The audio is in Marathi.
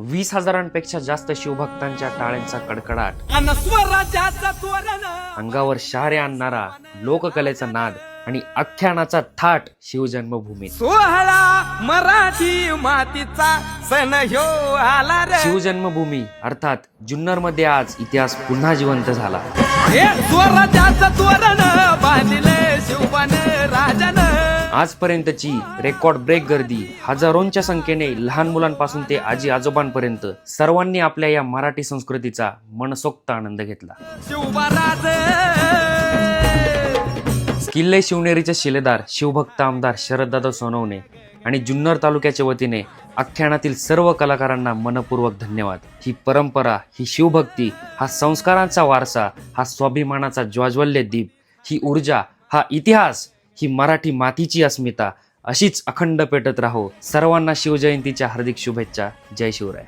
20,000पेक्षा जास्त शिवभक्तांच्या टाळ्यांचा कडकडाट, अंगावर शहारे आणणारा लोककलेचा नाद आणि आख्यानाचा थाट शिवजन्मभूमी. सोहळा मराठी मातीचा सण ह्यो आला रे. शिवजन्मभूमी अर्थात जुन्नर मध्ये आज इतिहास पुन्हा जिवंत झाला. हे स्वराज्याचं तोरण बांधिले शिवबान राजानं. आजपर्यंतची रेकॉर्ड ब्रेक गर्दी, हजारोंच्या संख्येने लहान मुलांपासून ते आजी आजोबांपर्यंत सर्वांनी आपल्या या मराठी संस्कृतीचा मनसोक्त आनंद घेतला. शिवबाराज किल्ले शिवनेरीचे शिलेदार शिवभक्त आमदार शरददादा सोनवणे आणि जुन्नर तालुक्याच्या वतीने आख्यानातील सर्व कलाकारांना मनपूर्वक धन्यवाद. ही परंपरा, ही शिवभक्ती, हा संस्कारांचा वारसा, हा स्वाभिमानाचा ज्वाज्वल्य दीप, ही ऊर्जा, हा इतिहास, ही मराठी मातीची अस्मिता अशीच अखंड पेटत राहो. सर्वांना शिवजयंतीच्या हार्दिक शुभेच्छा. जय शिवराय.